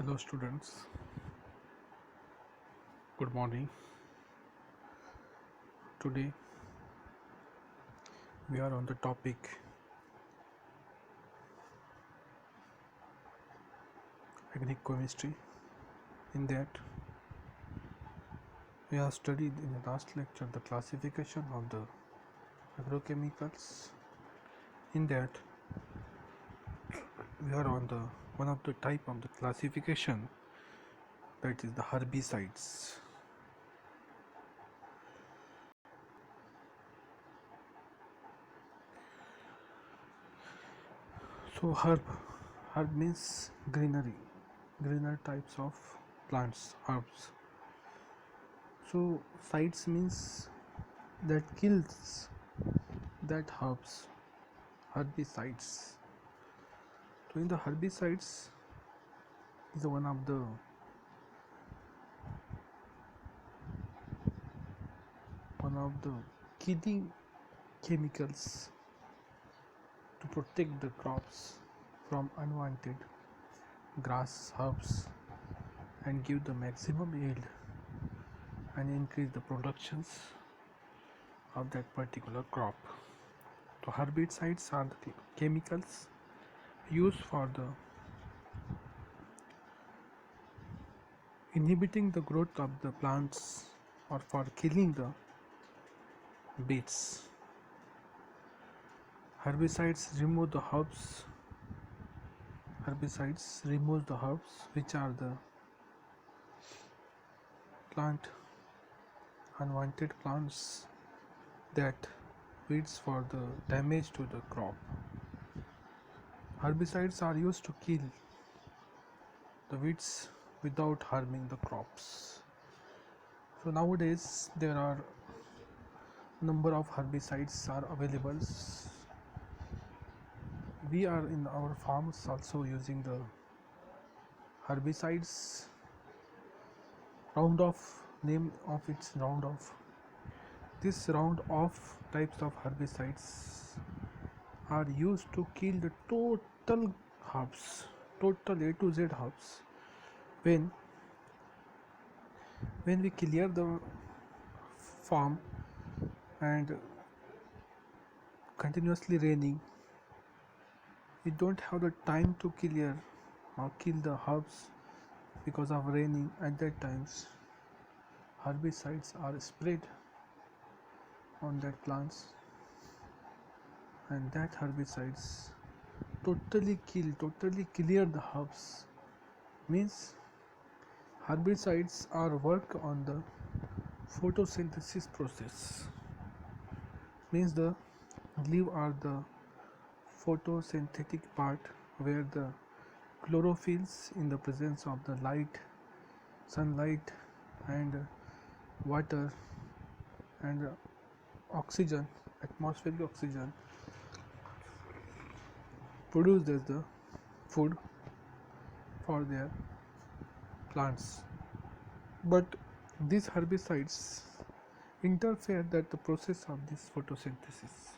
Hello students, good morning. Today we are on the topic organic chemistry. In that we have studied in the last lecture the classification of the agrochemicals. In that we are on the one of the type of the classification, that is the herbicides. So herb means greener types of plants, herbs. So sites means that kills that herbs, herbicides. So in the herbicides is one of the killing chemicals to protect the crops from unwanted grass herbs and give the maximum yield and increase the productions of that particular crop. So herbicides are the chemicals used for the inhibiting the growth of the plants or for killing the weeds. Herbicides remove the herbs which are the plant unwanted plants that weeds for the damage to the crop. Herbicides are used to kill the weeds without harming the crops. So nowadays there are number of herbicides are available. We are in our farms also using the herbicides. Name of its Roundoff. This Roundoff types of herbicides are used to kill the total herbs, total A to Z herbs. When we clear the farm and continuously raining, we don't have the time to clear or kill the herbs because of raining. At that times herbicides are sprayed on that plants, and that herbicides totally clear the herbs. Means herbicides are work on the photosynthesis process. Means the leaf are the photosynthetic part where the chlorophylls in the presence of the light, sunlight and water and oxygen, atmospheric oxygen, produce as the food for their plants. But these herbicides interfere that the process of this photosynthesis.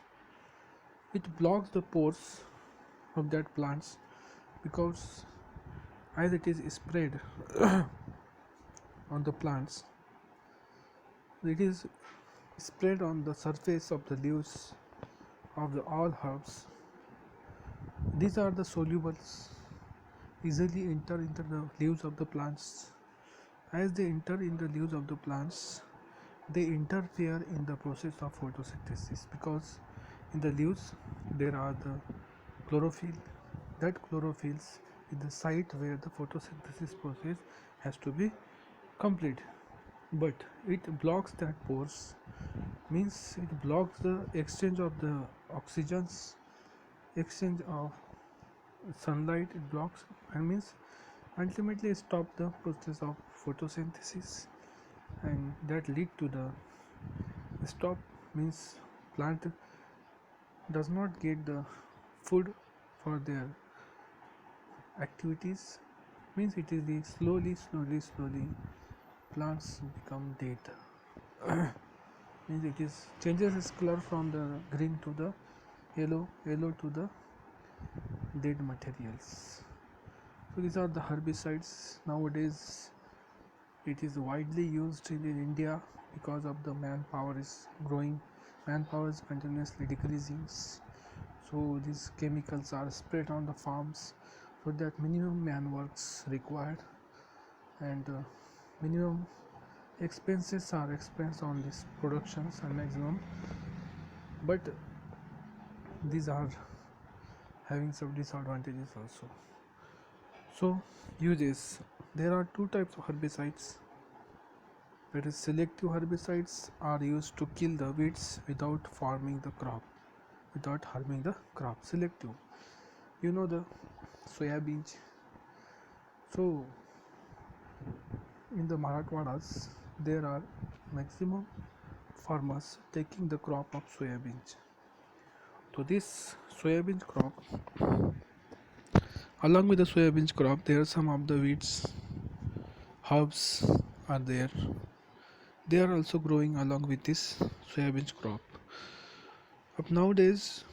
It blocks the pores of that plants because as it is sprayed on the plants, it is spread on the surface of the leaves of the all herbs. These are the solubles easily enter into the leaves of the plants. As they enter in the leaves of the plants, they interfere in the process of photosynthesis because in the leaves there are the chlorophyll. That chlorophyll is the site where the photosynthesis process has to be complete, but it blocks that pores. Means it blocks the exchange of the oxygens, exchange of sunlight. It blocks and means ultimately stop the process of photosynthesis, and that lead to the stop. Means plant does not get the food for their activities. Means it is the slowly plants become dead. Means it is changes its color from the green to the yellow to the dead materials. So these are the herbicides. Nowadays it is widely used in India because of the manpower is growing, manpower is continuously decreasing. So these chemicals are spread on the farms so that minimum man works required, and minimum expenses are expensed on these productions and maximum, but these are having some disadvantages also. So uses, there are two types of herbicides. That is, selective herbicides are used to kill the weeds without harming the crop. Selective, you know, the soybean. So in the Marathwadas there are maximum farmers taking the crop of soybean. So this soybean crop, along with the soybean crop, there are some of the weeds, herbs are there. They are also growing along with this soybean crop. But nowadays,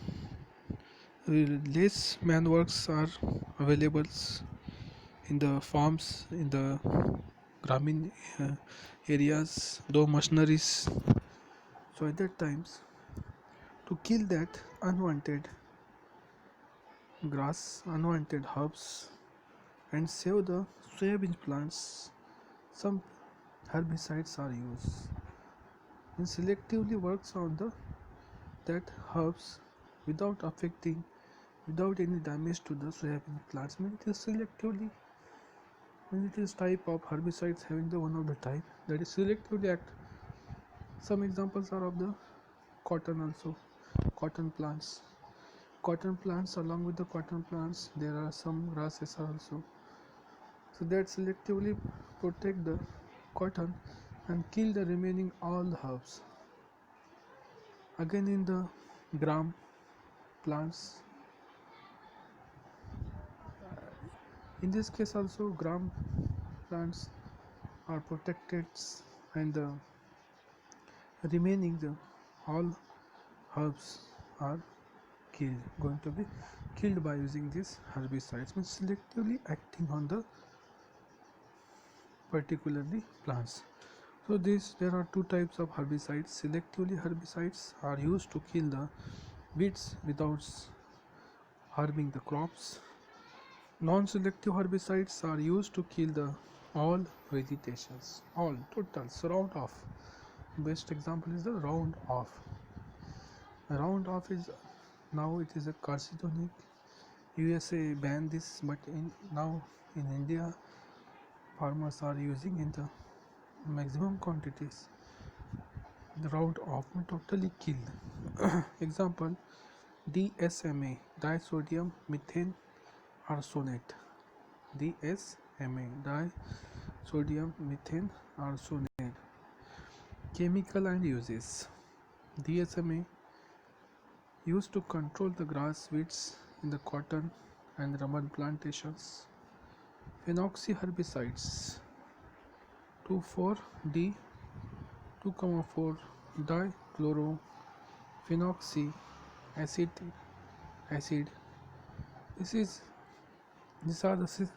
less man works are available in the farms, in the Gramin areas, though machineries. So at that times, to kill that unwanted grass, unwanted herbs, and save the soybean plants, some herbicides are used. And selectively works on the that herbs without affecting, without any damage to the soybean plants. Means it is selectively, means it is type of herbicides having the one of the type that is selectively act. Some examples are of the cotton also, cotton plants. Cotton plants, along with the cotton plants, there are some grasses also. So that selectively protect the cotton and kill the remaining all the herbs. Again in the gram plants, in this case also gram plants are protected, and the remaining the all herbs are going to be killed by using these herbicides, means selectively acting on the particularly plants. So there are two types of herbicides. Selectively herbicides are used to kill the weeds without harming the crops. Non-selective herbicides are used to kill the all vegetations, all total, so round off. Best example is the round off. Round off is, now it is a carcinogenic. USA banned this, but now in India farmers are using in the maximum quantities. The round off may totally kill. Example, DSMA, disodium methane arsenate. DSMA, disodium methane arsenate. Chemical and uses. DSMA used to control the grass weeds in the cotton and rubber plantations. Phenoxy herbicides 2,4-D 2,4 dichlorophenoxy acid. These are the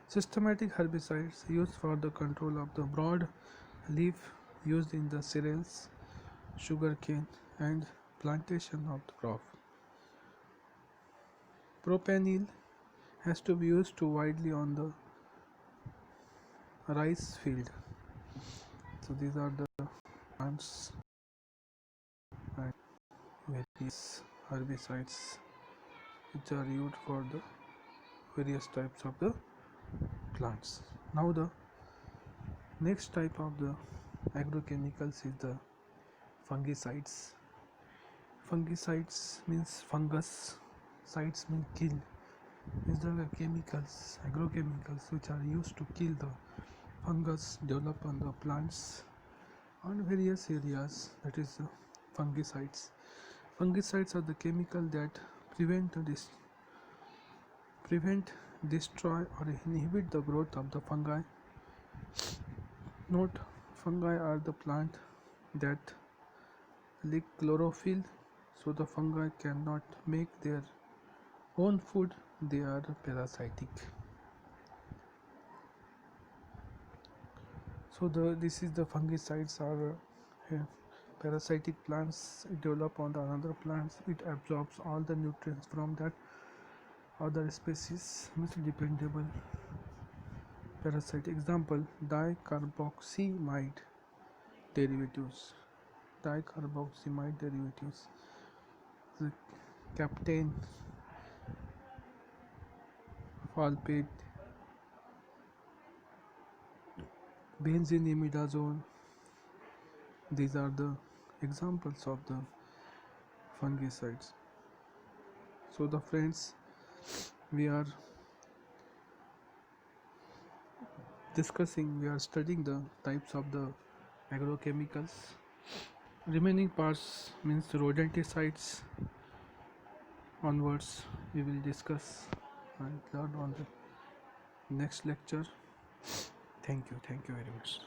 systematic herbicides used for the control of the broad leaf used in the cereals, sugarcane, and plantation of the crop. Propanil has to be used too widely on the rice field. So these are the plants and various herbicides which are used for the various types of the plants. Now the next type of the agrochemicals is the fungicides. Fungicides means fungus, sites mean kill. These are the chemicals, agrochemicals which are used to kill the fungus developed on the plants on various areas. That is the fungicides. Fungicides are the chemical that prevent, destroy, or inhibit the growth of the fungi. Note, fungi are the plant that lack chlorophyll, so the fungi cannot make their own food. They are parasitic. So this is the fungicides are parasitic plants. It develop on the another plants. It absorbs all the nutrients from that other species. Means dependable parasite. Example: dicarboxymide derivatives. Dicarboxymide derivatives. The captain phosphate, benzene imidazole. These are the examples of the fungicides. So the friends, we are we are studying the types of the agrochemicals. Remaining parts means rodenticides onwards we will discuss and learn on the next lecture. Thank you very much.